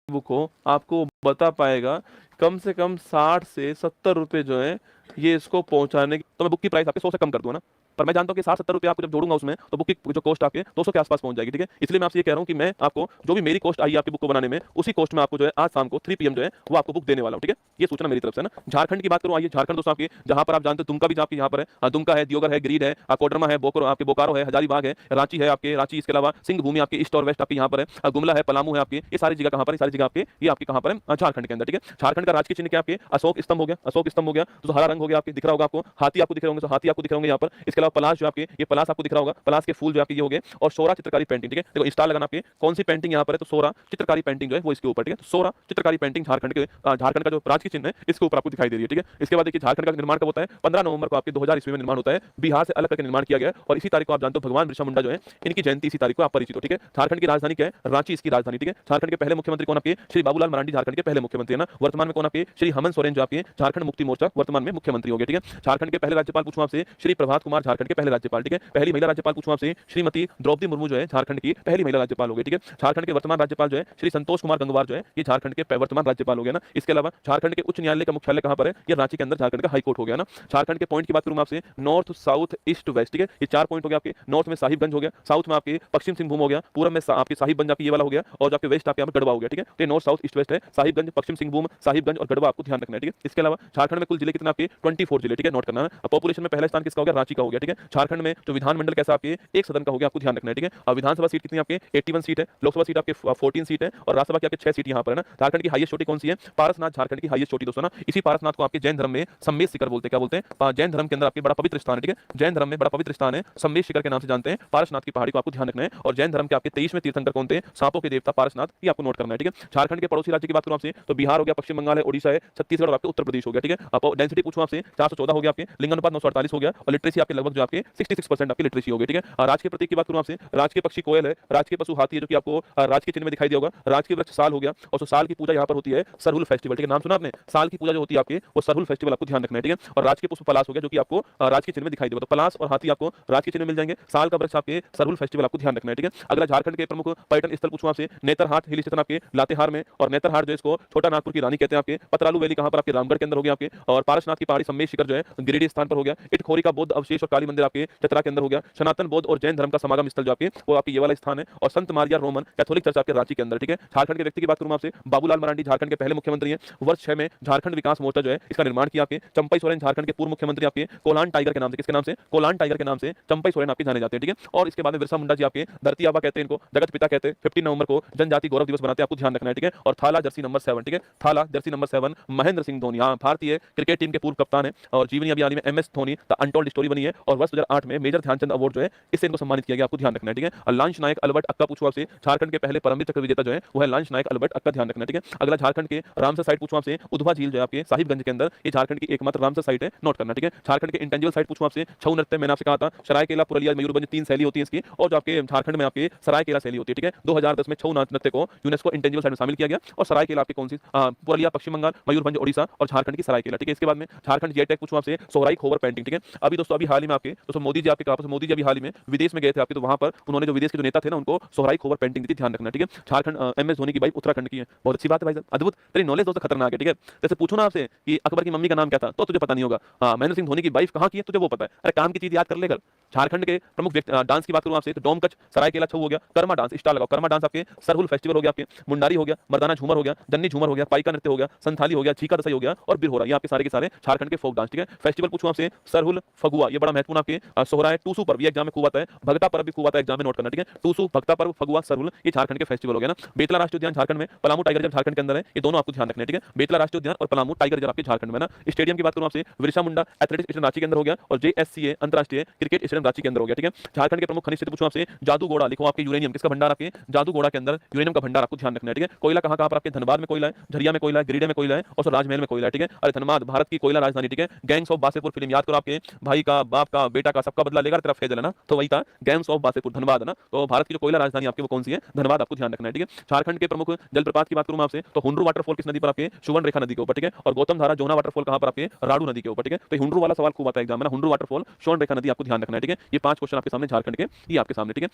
Book हो, आपको बता पाएगा कम से कम 60 से 70 रुपए जो है ये इसको पहुंचाने की। तो मैं बुक की प्राइस आपके 100 से कम कर दूं ना, पर मैं जानता हूँ कि 60-70 रुपए आपको जब जोड़ूंगा उसमें तो बुक की जो कॉस्ट आपके 200 के आसपास पहुंच जाएगी। ठीक है, इसलिए मैं आपसे ये कह रहा हूँ कि मैं आपको जो भी मेरी कॉस्ट आई है आपकी बुक को बनाने में, उसी कॉस्ट में आपको जो है आज शाम को 3 PM जो है वो आपको बुक देने वाला हूँ। ठीक है, ये सूचना मेरी तरफ से ना। झारखंड की बात करूँ, आइए झारखंड दोस्तों आपके, जहां पर आप जानते हो दुमका भी आपके यहाँ पर है, दुमका है, दियोगर है, गिरिडीह है, कोडरमा है, बोकारो आपके बोकारो है, हजारीबाग है, रांची है आपके, रांची इसके अलावा सिंह भूमि आपके ईस्ट और वेस्ट आपके यहाँ पर है, गुमला है, पलामू है आपके, ये सारी जगह कहाँ पर, ये सारी जगह आपके, ये आपके कहाँ पर है, झारखंड के अंदर। ठीक है, झारखंड का राजकीय चिन्ह क्या आपके, अशोक स्तंभ हो गया, अशोक स्तंभ हो गया, तो हरा रंग हो गया आपके, दिख रहा होगा आपको, हाथी आपको दिख रहे होंगे, तो हाथी आपको दिख रहे होंगे यहाँ पर। इसके अलावा पलाश जो आपके, ये पलाश आपको दिख रहा होगा, पलाश के फूल जो आपके ये हो गए, और सोरा चित्रकारी पेंटिंग। ठीक है, देखो स्टार लगाना आपके, कौन सी पेंटिंग यहाँ पर है, तो सोरा चित्रकारी पेंटिंग जो है वो इसके ऊपर। ठीक है, तो सोरा चित्रकारी पेंटिंग झारखंड के, झारखंड का जो राजकीय चिन्ह है इसके ऊपर आपको दिखाई दे रही है। ठीक है, इसके बाद देखिए झारखंड का निर्माण कब होता है, 15 नवंबर को आपके 2000 ईस्वी में निर्माण होता है, बिहार से अलग करके निर्माण किया गया, और इसी तारीख को आप जानते हो भगवान बिरसा मुंडा जो है इनकी जयंती इसी तारीख को आप परिचित हो। ठीक है, झारखंड की राजधानी क्या है, रांची इसकी राजधानी। ठीक है, झारखंड के पहले मुख्यमंत्री कौन आपके, श्री बाबूलाल मरांडी झारखंड के पहले मुख्यमंत्री है ना। वर्तमान में कौन आपके, श्री हेमंत सोरेन जो आपके झारखंड मुक्ति मोर्चा वर्तमान में मुख्यमंत्री हो गए। ठीक है, झारखंड के पहले राज्यपाल पूछूं आपसे, श्री प्रभात कुमार झारखंड के पहले राज्यपाल। ठीक है, पहली महिला राज्यपाल पूछूं आपसे, श्रीमती द्रौपदी मुर्मू जो है झारखंड की पहली महिला राज्यपाल हो गई। ठीक है, झारखंड के वर्तमान राज्यपाल जो है श्री संतोष कुमार गंगवार जो है ये झारखंड के वर्तमान राज्यपाल हो गए ना। इसके अलावा झारखंड के उच्च न्यायालय का मुख्यालय कहां पर है, ये रांची के अंदर झारखंड का हाई कोर्ट हो गया ना। झारखंड के पॉइंट की बात करूं आपसे, नॉर्थ साउथ ईस्ट वेस्ट। ठीक है, ये 4 पॉइंट हो गया आपके, नॉर्थ में साहिबगंज हो गया, साउथ में आपके पश्चिम सिंहभूम हो गया, पूर्व में आपके साहिबगंज आपके ये वाला हो गया, और जो आपके वेस्ट आपके गढ़वा हो गया। ठीक है, तो नॉर्थ साउथ ईस्ट वेस्ट है, साहिबगंज, पश्चिम सिंहभूम, साहिबगंज और गढ़वा आपको ध्यान रखना है। ठीक है, इसके अलावा झारखंड में कुल जिले कितने आपके, 24 जिले। ठीक है, नोट करना है। पॉपुलेशन में पहला स्थान किसका हो गया, रांची का हो गया। ठीक है, झारखंड में जो विधानमंडल कैसा आपके एक सदन का हो गया, आपको ध्यान रखना है। ठीक है, और विधानसभा सीट कितनी आपके 81 सीट है, लोकसभा सीट आपके 14 सीट है, और राज्यसभा की आपके 6 सीट यहाँ पर है ना। झारखंड की हाईएस्ट चोटी कौन सी है, पारसनाथ झारखंड की हाईएस्ट चोटी दोस्तों ना। इसी पारसनाथ को आपके जैन धर्म में सम्मेद शिखर बोलते हैं, क्या बोलते हैं, जैन धर्म के अंदर आपके बड़ा पवित्र स्थान है। ठीक है, जैन धर्म में बड़ा पवित्र स्थान है, सम्मेद शिखर के नाम से जानते हैं पारसनाथ की पहाड़ी को, आपको ध्यान रखना है। और जैन धर्म के आपके 23वें तीर्थंकर कौन थे, सांपों के देवता पारसनाथ, ये आपको नोट करना है। ठीक है, झारखंड के पड़ोसी राज्य की बात करूं आपसे, तो बिहार हो गया, पश्चिम बंगाल है, ओडिशा है, छत्तीसगढ़ और आपके उत्तर प्रदेश हो गया। ठीक है, आप डेंसिटी पूछूं आपसे, 414 हो गया आपके, लिंगानुपात 948 हो गया, और लिटरेसी आपके लगभग जो आपके 66% आपकी लिटरेसी हो गई। ठीक है, राज के प्रतीक की बात करूं आपसे, राज के पक्षी कोयल है, राज के पशु हाथी है, जो कि आपको राज के चिन्ह में दिखाई दिया होगा, राज के वृक्ष साल हो गया, और साल की पूजा यहाँ पर होती है सरहुल फेस्टिवल। ठीक है, नाम सुना आपने, साल की पूजा जो होती है आपके वो सरहुल फेस्टिवल, आपको ध्यान रखना है। ठीक है, और राज के पुष्प पलाश हो गया, जो कि आपको राज के चिन्ह में दिखाई देगा, तो पलाश और हाथी आपको राज के चिन्ह में मिल जाएंगे, साल का वृक्ष आपके सरहुल फेस्टिवल, आपको ध्यान रखना है। ठीक है, अगला झारखंड के प्रमुख पर्यटन स्थल पूछूं आपसे, नेतरहाट हिल स्टेशन आपके लातेहार में, और नेतरहाट जो इसको छोटा नागपुर की रानी कहते हैं आपके, पतरालू वैली कहां पर आपके रामगढ़ के अंदर हो गया आपके, और पारसनाथ की पहाड़ी सम्मेद शिखर जो है गिरिडीह स्थान पर हो गया, इटखोरी का बौद्ध अवशेष और काली मंदिर आपके चतरा के अंदर हो गया, सनातन बौद्ध और जैन धर्म का समागम स्थल जो आपके वो आपके ये वाला स्थान है, और संत मारिया रोमन कैथोलिक चर्च आपके रांची के अंदर। ठीक है, झारखंड के व्यक्ति की बात करूं आपसे, बाबूलाल मरांडी झारखंड के पहले मुख्यमंत्री हैं, वर्ष 6 में झारखंड विकास मोर्चा जो है इसका निर्माण किया आपके, चंपई सोरेन झारखंड के पूर्व मुख्यमंत्री आपके कोलान टाइगर के नाम से, किसके नाम से, कोलान टाइगर के नाम से चंपई सोरेन आपके जाने जाते हैं। ठीक है, और इसके बाद में बिरसा मुंडा जी आपके धरती आबा कहते हैं इनको, जगत पिता कहते हैं, 15 नवंबर को जनजाति गौरव दिवस बनाते हैं, आपको ध्यान रखना है। ठीक है, और थाला जर्सी नंबर 7। ठीक है, थाला जर्सी नंबर 7 महेंद्र सिंह धोनी, हाँ भारतीय क्रिकेट टीम के पूर्व कप्तान है, और जीवनी अभी हाल ही में MS Dhoni the untold story बनी है, और वर्ष 2008 में मेजर ध्यानचंद अवार्ड जो है इससे इनको सम्मानित किया गया, आपको ध्यान रखना है। ठीक है, और लांच नायक अल्बर्ट अक्का पूछूं आपसे, झारखंड के पहले परमवीर चक्र विजेता जो है वो है लांच नायक अल्बर्ट अक्का, ध्यान रखना है। ठीक है, अगला झारखंड के रामसर साइट पूछूं आपसे, उधवा झील जो है आपके साहिबगंज के अंदर, ये झारखंड की एकमात्र रामसर साइट है, नोट करना। ठीक है, झारखंड के इंटेंजिबल साइट पूछूं आपसे, छऊ नृत्य, मैंने आपसे कहा था सरायकेला, पुरलिया, मयूरभंज 3 शैली होती है इसकी, और जो आपके झारखंड में आपके सरायकेला शैली होती है। ठीक है, 2010 में छऊ नृत्य को यूनेस्को इंटेंजिबल साइट में शामिल किया गया, और सरायकेला आपकी कौन सी, पुरलिया पश्चिम बंगाल, मयूरभंज ओडिशा, और झारखंड की सरायकेला। ठीक है, इसके बाद में झारखंड जीआई टैग पूछूं आपसे, सोहराई खोबर पेंटिंग। ठीक है, अभी दोस्तों अभी हाल ही में आपके दोस्तों मोदी जी आपके कहा, मोदी जी अभी हाल ही में विदेश में गए थे आपके, तो वहां पर उन्होंने जो विदेश के जो नेता थे ना उनको सोहराई खोबर पेंटिंग दी थी, ध्यान रखना। ठीक है, झारखंड MS धोनी की वाइफ उत्तराखंड की है, बहुत अच्छी बात है भाई साहब, अद्भुत, तेरी नॉलेज दोस्तों खतरनाक है। ठीक है, जैसे पूछो ना आपसे कि अकबर की मम्मी का नाम क्या था, तो तुझे पता नहीं होगा, महेंद्र सिंह धोनी की वाइफ कहां की है तुझे वो पता है, अरे काम की चीज याद कर लेकर। झारखंड के प्रमुख डांस की बात करूं आपसे, तो डोम कच, सरायकेला छऊ हो गया, कर्मा डांस स्टार लगाओ, कर्मा डांस आपके सरहुल फेस्टिवल हो गया, आपके मुंडारी हो गया, मर्दाना झूमर हो गया, जन्नी झूमर हो गया, पाइका नृत्य हो गया, संथाली हो गया, झीका दसई हो गया, और बिरहोरा, ये आपके सारे के सारे झारखंड के फोक डांस। ठीक है, फेस्टिवल पूछूं आपसे, सरहुल फगुआ, ये बड़ा महत्वपूर्ण आपके सोहरा है, टूसू पर्व, ये एग्जाम में खूब आता है, भगता पर्व भी खूब आता है एग्जाम में, नोट करना। ठीक है, टूसू, भगता पर्व, फगुआ, सरहुल, ये झारखंड के फेस्टिवल हो गया ना। बेतला राष्ट्रीय उद्यान झारखंड में, पलामू टाइगर रिजर्व झारखंड के अंदर है, ये दोनों आपको ध्यान रखना है। ठीक है, बेतला राष्ट्रीय उद्यान और पलामू टाइगर रिजर्व आपके झारखंड में ना। स्टेडियम की बात करूं आपसे, बिरसा मुंडा एथलेटिक्स स्टेडियम रांची के अंदर हो गया, और JSCA अंतरराष्ट्रीय क्रिकेट स्टेडियम रांची के अंदर हो गया। ठीक है, झारखंड के प्रमुख खनिज क्षेत्र पूछूं आपसे, जादूगोड़ा लिखो, आपके यूरेनियम किसका भंडार, आपके जादूगोड़ा के अंदर यूरेनियम का भंडार, आपको ध्यान रखना है। ठीक है, कोयला कहां कहां पर आपके, धनबाद में कोयला है, झरिया में कोयला है, गिरिडीह में कोयला है, और राजमहल में कोयला है। ठीक है, अरे धनबाद भारत की कोयला राजधानी। ठीक है, गैंग्स ऑफ वासेपुर फिल्म याद करो, आपके भाई का, बाप का, बेटा का, सबका बदला लेगा तेरा फैजल है ना, तो वही था गैंग्स ऑफ वासेपुर, धनबाद है ना। तो भारत की जो कोयला राजधानी आपकी वो कौन सी है, धनबाद, आपको ध्यान रखना है। ठीक है, झारखंड के प्रमुख जलप्रपात की बात करूं आपसे, तो हुंड्रू वाटरफॉल किस नदी पर, आपके सुवर्ण रेखा नदी के ऊपर। ठीक है, और गौतम धारा जोना वाटरफॉल कहां पर, आपके राडू नदी के ऊपर। ठीक है, तो हुंड्रू वाला सवाल खूब आता है एग्जाम में ना, हुंड्रू वाटरफॉल, सुवर्ण रेखा नदी, आपको ध्यान रखना है। ठीक है, ये 5 क्वेश्चन आपके सामने झारखंड के, ये आपके सामने। ठीक है।